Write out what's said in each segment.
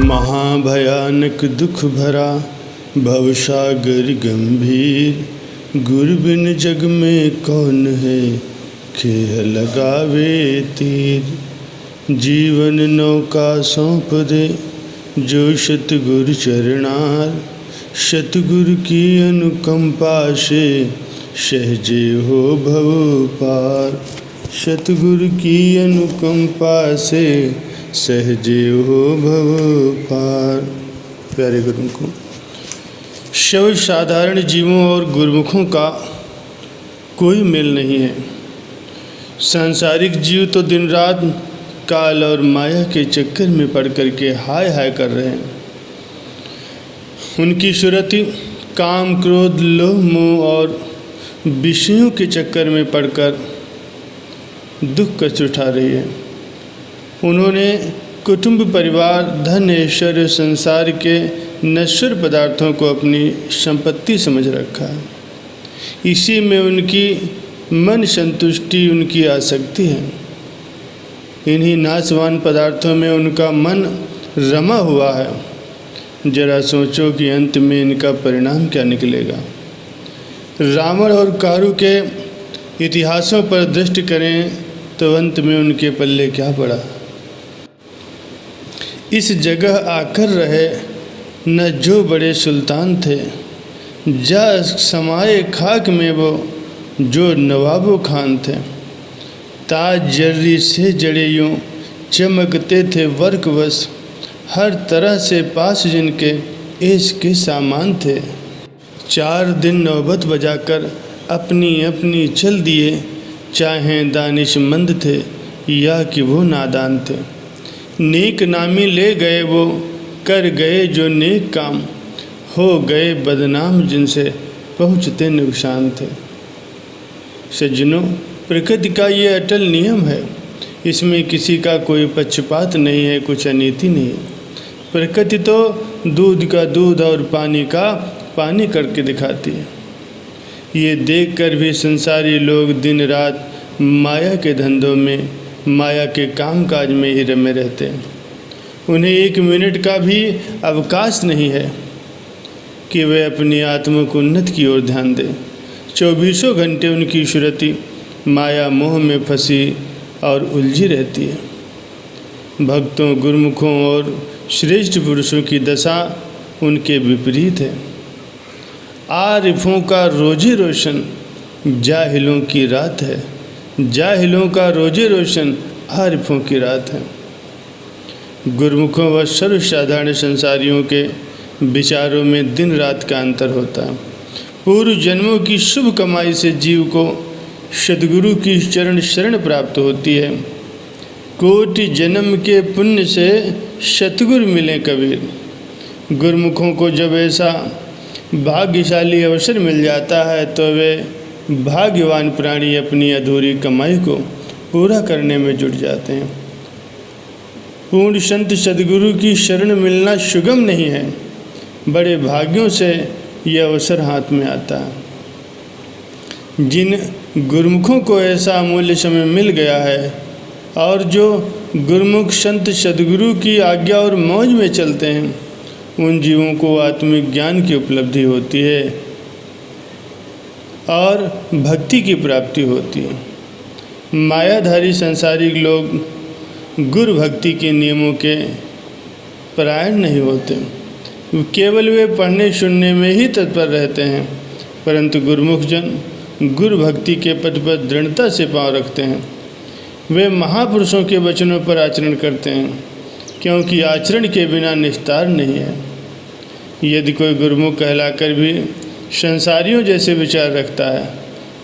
महाभयानक दुख भरा भवसागर गंभीर, गुरु बिन जग में कौन है खेह लगावे तीर। जीवन नौका सौंप दे जो सतगुरु चरणार, सतगुरु की अनुकंपा से सहजे हो भव पार। सतगुरु की अनुकंपा से सहजे हो भव पार। प्यारे गुरुमुखों, शव साधारण जीवों और गुरुमुखों का कोई मेल नहीं है। सांसारिक जीव तो दिन रात काल और माया के चक्कर में पड़ कर के हाय हाय कर रहे हैं। उनकी सुरति काम क्रोध लोभ मोह और विषयों के चक्कर में पड़कर दुख कष्ट उठा रही है। उन्होंने कुटुंब परिवार धन ऐश्वर्य संसार के नश्वर पदार्थों को अपनी संपत्ति समझ रखा है। इसी में उनकी मन संतुष्टि उनकी आसक्ति है। इन्हीं नाशवान पदार्थों में उनका मन रमा हुआ है। जरा सोचो कि अंत में इनका परिणाम क्या निकलेगा। रावण और कारू के इतिहासों पर दृष्टि करें तो अंत में उनके पल्ले क्या पड़ा। इस जगह आकर रहे न जो बड़े सुल्तान थे, जा समाए खाक में वो जो नवाबो खान थे। ताज जर्री से जड़े यूँ चमकते थे वर्कवश, हर तरह से पास जिनके ऐश के सामान थे। 4 दिन नौबत बजाकर अपनी अपनी चल दिए, चाहे दानिशमंद थे या कि वो नादान थे। नेक नामी ले गए वो, कर गए जो नेक काम, हो गए बदनाम जिनसे पहुँचते नुकसान थे। सज्जनों, प्रकृति का ये अटल नियम है। इसमें किसी का कोई पक्षपात नहीं है, कुछ अनीति नहीं है। प्रकृति तो दूध का दूध और पानी का पानी करके दिखाती है। ये देखकर भी संसारी लोग दिन रात माया के धंधों में, माया के कामकाज में ही रमे रहते हैं। उन्हें 1 मिनट का भी अवकाश नहीं है कि वे अपनी आत्मिक उन्नति की ओर ध्यान दें। 24 घंटे उनकी सुरति माया मोह में फंसी और उलझी रहती है। भक्तों, गुरुमुखों और श्रेष्ठ पुरुषों की दशा उनके विपरीत है। आरिफों का रोजी रोशन जाहिलों की रात है, जाहिलों का रोजी रोशन आरिफों की रात है। गुरुमुखों व सर्वसाधारण संसारियों के विचारों में दिन रात का अंतर होता है। पूर्व जन्मों की शुभ कमाई से जीव को सद्गुरु की चरण शरण प्राप्त होती है। कोटि जन्म के पुण्य से सतगुरु मिले कबीर। गुरुमुखों को जब ऐसा भाग्यशाली अवसर मिल जाता है तो वे भाग्यवान प्राणी अपनी अधूरी कमाई को पूरा करने में जुट जाते हैं। पूर्ण संत सद्गुरु की शरण मिलना सुगम नहीं है। बड़े भाग्यों से यह अवसर हाथ में आता है। जिन गुरुमुखों को ऐसा अमूल्य समय मिल गया है और जो गुरुमुख संत सद्गुरु की आज्ञा और मौज में चलते हैं, उन जीवों को आत्मिक ज्ञान की उपलब्धि होती है और भक्ति की प्राप्ति होती है। मायाधारी सांसारिक लोग गुरु भक्ति के नियमों के परायण नहीं होते। केवल वे पढ़ने सुनने में ही तत्पर रहते हैं, परंतु गुरुमुख जन गुरु भक्ति के पथ पर दृढ़ता से पांव रखते हैं। वे महापुरुषों के वचनों पर आचरण करते हैं, क्योंकि आचरण के बिना निस्तार नहीं है। यदि कोई गुरुमुख कहलाकर भी संसारियों जैसे विचार रखता है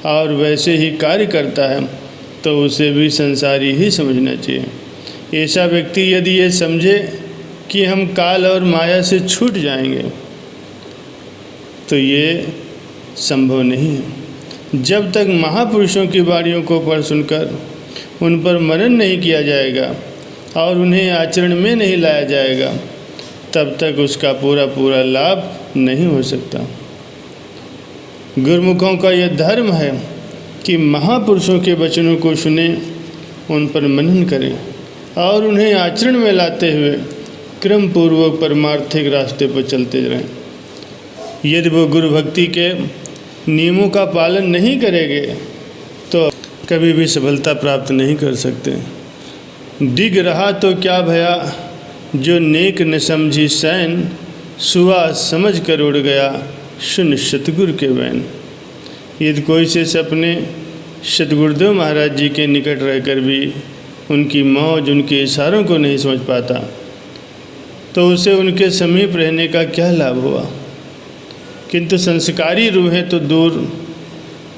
और वैसे ही कार्य करता है, तो उसे भी संसारी ही समझना चाहिए। ऐसा व्यक्ति यदि ये समझे कि हम काल और माया से छूट जाएंगे, तो ये संभव नहीं है। जब तक महापुरुषों की वाणियों को पढ़ सुनकर उन पर मनन नहीं किया जाएगा और उन्हें आचरण में नहीं लाया जाएगा, तब तक उसका पूरा लाभ नहीं हो सकता। गुरुमुखों का यह धर्म है कि महापुरुषों के वचनों को सुने, उन पर मनन करें और उन्हें आचरण में लाते हुए क्रम पूर्वक परमार्थिक रास्ते पर चलते रहें। यदि वो गुरु भक्ति के नियमों का पालन नहीं करेंगे तो कभी भी सफलता प्राप्त नहीं कर सकते। डिग रहा तो क्या भया, जो नेक न समझी सैन, सुआ समझ कर उड़ गया सुन सतगुरु के वैन। यदि कोई से अपने सतगुरुदेव महाराज जी के निकट रहकर भी उनकी मौज, उनके इशारों को नहीं समझ पाता तो उसे उनके समीप रहने का क्या लाभ हुआ। किंतु संस्कारी रूहें तो दूर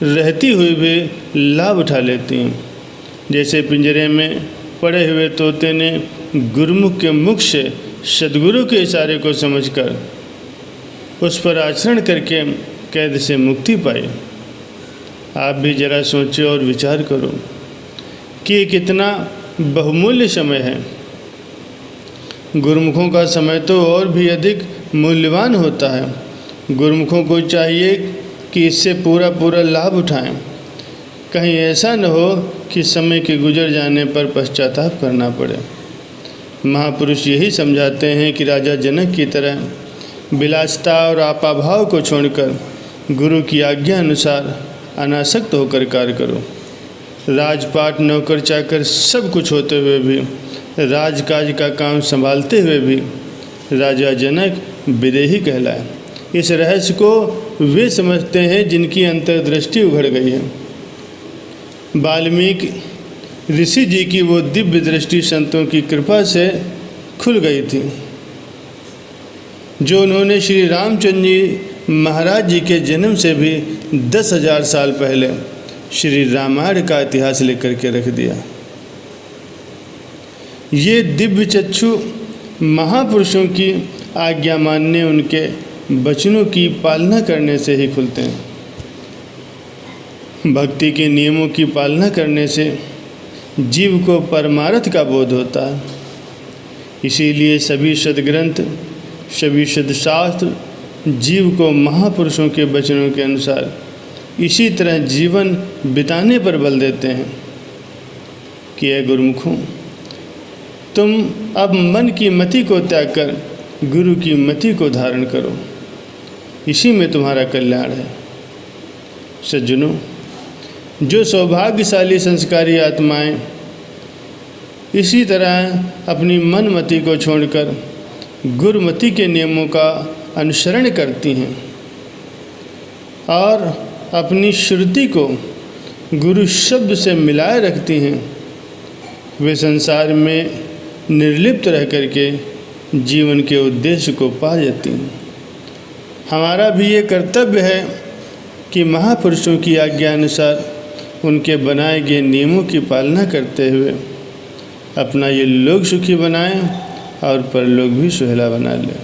रहती हुई भी लाभ उठा लेती हैं। जैसे पिंजरे में पड़े हुए तोते ने गुरुमुख के मुख से सद्गुरु के इशारे को समझकर उस पर आचरण करके कैद से मुक्ति पाई। आप भी जरा सोचो और विचार करो कि ये कितना बहुमूल्य समय है। गुरुमुखों का समय तो और भी अधिक मूल्यवान होता है। गुरुमुखों को चाहिए कि इससे पूरा लाभ उठाएं। कहीं ऐसा न हो कि समय के गुजर जाने पर पश्चाताप करना पड़े। महापुरुष यही समझाते हैं कि राजा जनक की तरह विलासिता और आपाभाव को छोड़कर गुरु की आज्ञा अनुसार अनासक्त होकर कार्य करो। राजपाट, नौकर चाकर सब कुछ होते हुए भी, राजकाज का काम संभालते हुए भी राजा जनक विदेही कहलाए। इस रहस्य को वे समझते हैं जिनकी अंतर्दृष्टि उघड़ गई है। वाल्मीकि ऋषि जी की वो दिव्य दृष्टि संतों की कृपा से खुल गई थी, जो उन्होंने श्री रामचंद्र जी महाराज जी के जन्म से भी 10,000 साल पहले श्री रामायण का इतिहास लेकर के रख दिया। ये दिव्य चक्षु महापुरुषों की आज्ञा मानने, उनके वचनों की पालना करने से ही खुलते हैं। भक्ति के नियमों की पालना करने से जीव को परमार्थ का बोध होता है। इसीलिए सभी सद्ग्रंथ, सभी सद्शास्त्र जीव को महापुरुषों के वचनों के अनुसार इसी तरह जीवन बिताने पर बल देते हैं कि ऐ गुरुमुखों, तुम अब मन की मति को त्याग कर गुरु की मति को धारण करो, इसी में तुम्हारा कल्याण है। सज्जनों, जो सौभाग्यशाली संस्कारी आत्माएं इसी तरह अपनी मन मति को छोड़कर गुरुमति के नियमों का अनुसरण करती हैं और अपनी श्रुति को गुरु शब्द से मिलाए रखती हैं, वे संसार में निर्लिप्त रह करके जीवन के उद्देश्य को पा जाती हैं। हमारा भी ये कर्तव्य है कि महापुरुषों की आज्ञा अनुसार उनके बनाए गए नियमों की पालना करते हुए अपना ये लोक सुखी बनाएं और परलोक भी सुहेला बना लें।